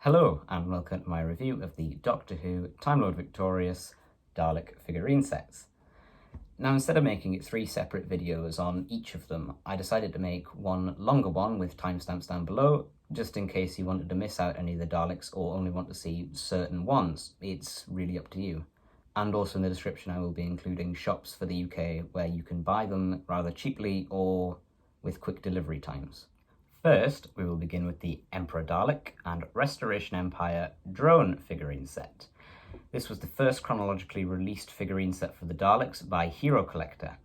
Hello and welcome to my review of the Doctor Who Time Lord Victorious Dalek figurine sets. Now, instead of making it 3 separate videos on each of them, I decided to make one longer one with timestamps down below, just in case you wanted to miss out any of the Daleks or only want to see certain ones. It's really up to you. And also in the description I will be including shops for the UK where you can buy them rather cheaply or with quick delivery times. First, we will begin with the Emperor Dalek and Restoration Empire drone figurine set. This was the first chronologically released figurine set for the Daleks by Hero Collector,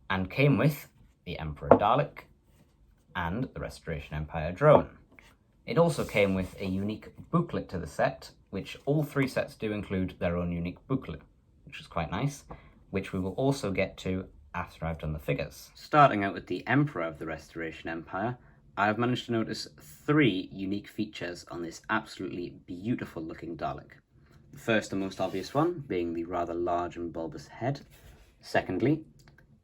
and came with the Emperor Dalek and the Restoration Empire drone. It also came with a unique booklet to the set, which all 3 sets do include their own unique booklet, which is quite nice, which we will also get to after I've done the figures. Starting out with the Emperor of the Restoration Empire, I have managed to notice 3 unique features on this absolutely beautiful looking Dalek. The first and most obvious one being the rather large and bulbous head. Secondly,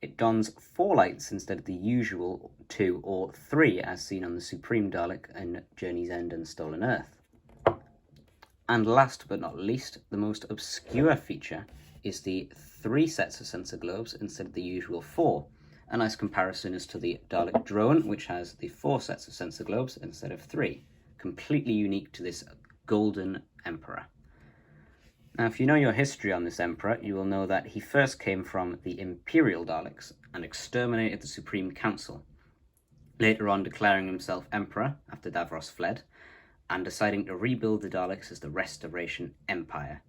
it dons 4 lights instead of the usual 2 or 3 as seen on the Supreme Dalek in Journey's End and Stolen Earth. And last but not least, the most obscure feature is the 3 sets of sensor globes instead of the usual 4. A nice comparison is to the Dalek drone, which has the 4 sets of sensor globes instead of 3. Completely unique to this golden Emperor. Now, if you know your history on this Emperor, you will know that he first came from the Imperial Daleks and exterminated the Supreme Council, later on declaring himself Emperor after Davros fled, and deciding to rebuild the Daleks as the Restoration Empire.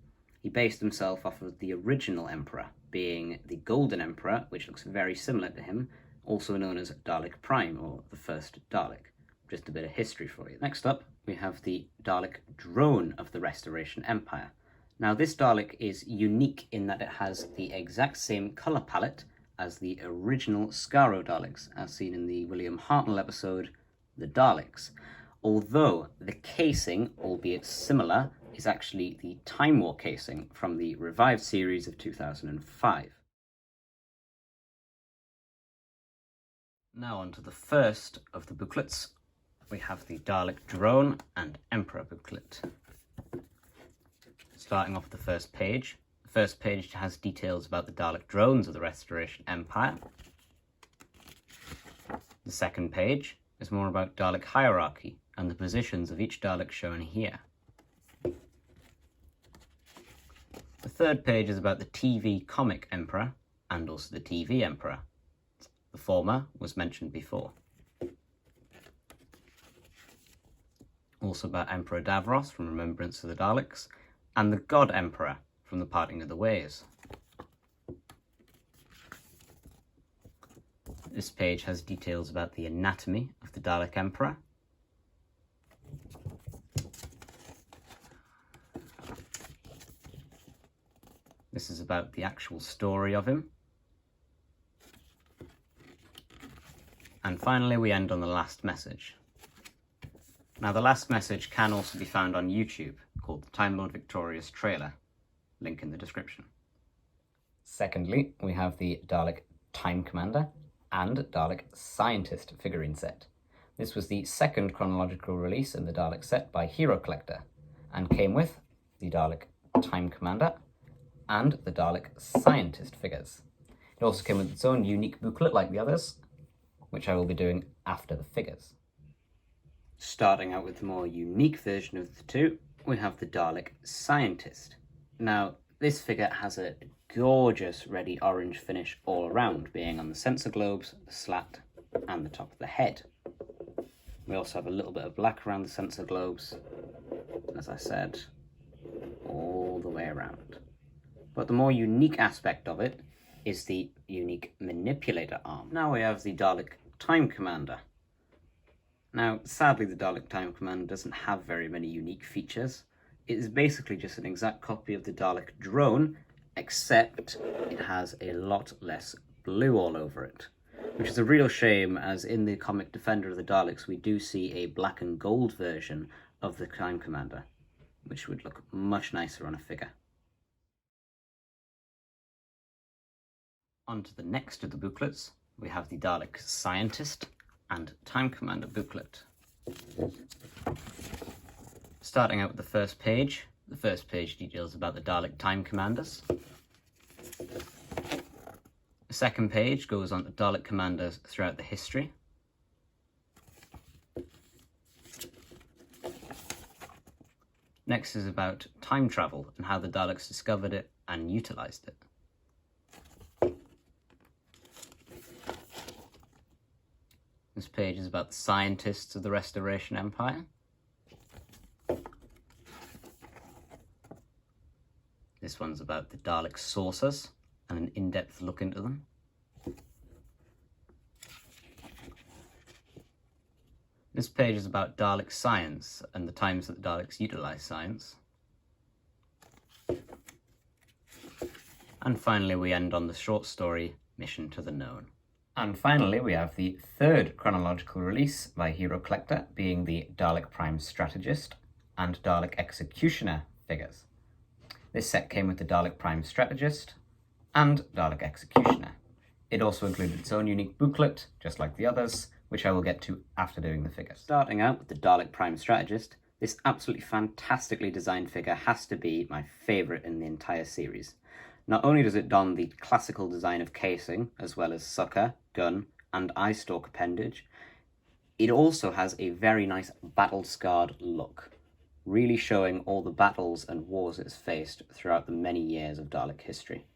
He based himself off of the original Emperor, being the Golden Emperor, which looks very similar to him, also known as Dalek Prime, or the first Dalek. Just a bit of history for you. Next up, we have the Dalek drone of the Restoration Empire. Now, this Dalek is unique in that it has the exact same colour palette as the original Skaro Daleks, as seen in the William Hartnell episode, The Daleks. Although the casing, albeit similar, is actually the Time War casing from the revived series of 2005. Now on to the first of the booklets. We have the Dalek drone and Emperor booklet. Starting off with the first page. The first page has details about the Dalek drones of the Restoration Empire. The second page is more about Dalek hierarchy and the positions of each Dalek shown here. The third page is about the TV comic Emperor and also the TV Emperor. The former was mentioned before. Also about Emperor Davros from Remembrance of the Daleks and the God Emperor from The Parting of the Ways. This page has details about the anatomy of the Dalek Emperor. This is about the actual story of him. And finally, we end on the last message. Now, the last message can also be found on YouTube, called the Time Lord Victorious trailer. Link in the description. Secondly, we have the Dalek Time Commander and Dalek Scientist figurine set. This was the second chronological release in the Dalek set by Hero Collector, and came with the Dalek Time Commander and the Dalek Scientist figures. It also came with its own unique booklet like the others, which I will be doing after the figures. Starting out with the more unique version of the 2, we have the Dalek Scientist. Now, this figure has a gorgeous reddy orange finish all around, being on the sensor globes, the slat, and the top of the head. We also have a little bit of black around the sensor globes, as I said, all the way around. But the more unique aspect of it is the unique manipulator arm. Now we have the Dalek Time Commander. Now, sadly, the Dalek Time Commander doesn't have very many unique features. It is basically just an exact copy of the Dalek drone, except it has a lot less blue all over it, which is a real shame, as in the comic Defender of the Daleks we do see a black and gold version of the Time Commander, which would look much nicer on a figure. On to the next of the booklets, we have the Dalek Scientist and Time Commander booklet. Starting out with the first page details about the Dalek Time Commanders. The second page goes on to Dalek commanders throughout the history. Next is about time travel and how the Daleks discovered it and utilised it. This page is about the scientists of the Restoration Empire. This one's about the Dalek sources and an in-depth look into them. This page is about Dalek science and the times that the Daleks utilise science. And finally we end on the short story, Mission to the Known. And finally we have the third chronological release by Hero Collector, being the Dalek Prime Strategist and Dalek Executioner figures. This set came with the Dalek Prime Strategist and Dalek Executioner. It also included its own unique booklet, just like the others, which I will get to after doing the figures. Starting out with the Dalek Prime Strategist, this absolutely fantastically designed figure has to be my favourite in the entire series. Not only does it don the classical design of casing, as well as sucker, gun, and eye stalk appendage, it also has a very nice battle-scarred look, really showing all the battles and wars it's faced throughout the many years of Dalek history.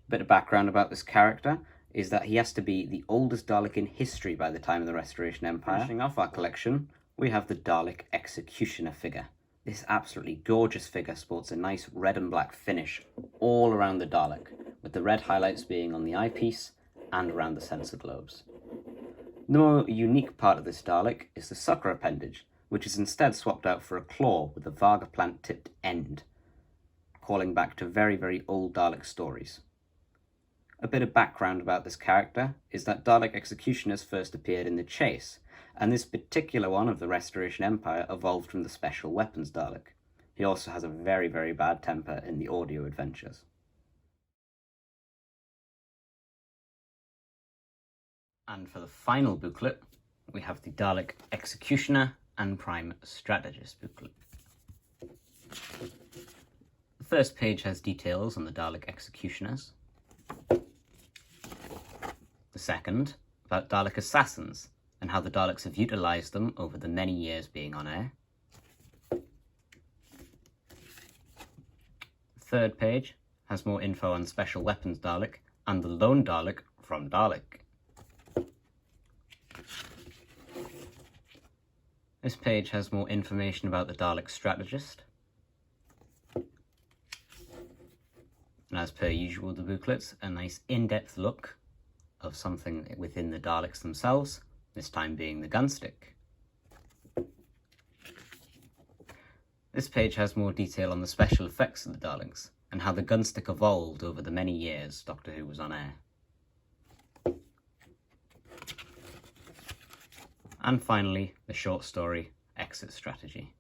A bit of background about this character is that he has to be the oldest Dalek in history by the time of the Restoration Empire. Finishing off our collection, we have the Dalek Executioner figure. This absolutely gorgeous figure sports a nice red and black finish all around the Dalek, with the red highlights being on the eyepiece and around the sensor globes. The more unique part of this Dalek is the sucker appendage, which is instead swapped out for a claw with a Varga plant tipped end, calling back to very, very old Dalek stories. A bit of background about this character is that Dalek Executioners first appeared in The Chase, and this particular one of the Restoration Empire evolved from the Special Weapons Dalek. He also has a very, very bad temper in the audio adventures. And for the final booklet, we have the Dalek Executioner and Prime Strategist booklet. The first page has details on the Dalek Executioners. The second, about Dalek Assassins, and how the Daleks have utilised them over the many years being on air. The third page has more info on Special Weapons Dalek and the Lone Dalek from Dalek. This page has more information about the Dalek Strategist. And as per usual the booklets, a nice in-depth look of something within the Daleks themselves, this time being the gunstick. This page has more detail on the special effects of the Daleks, and how the gunstick evolved over the many years Doctor Who was on air. And finally, the short story, Exit Strategy.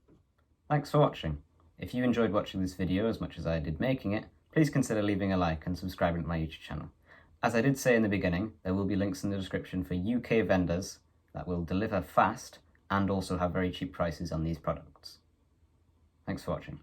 Thanks for watching. If you enjoyed watching this video as much as I did making it, please consider leaving a like and subscribing to my YouTube channel. As I did say in the beginning, there will be links in the description for UK vendors that will deliver fast and also have very cheap prices on these products. Thanks for watching.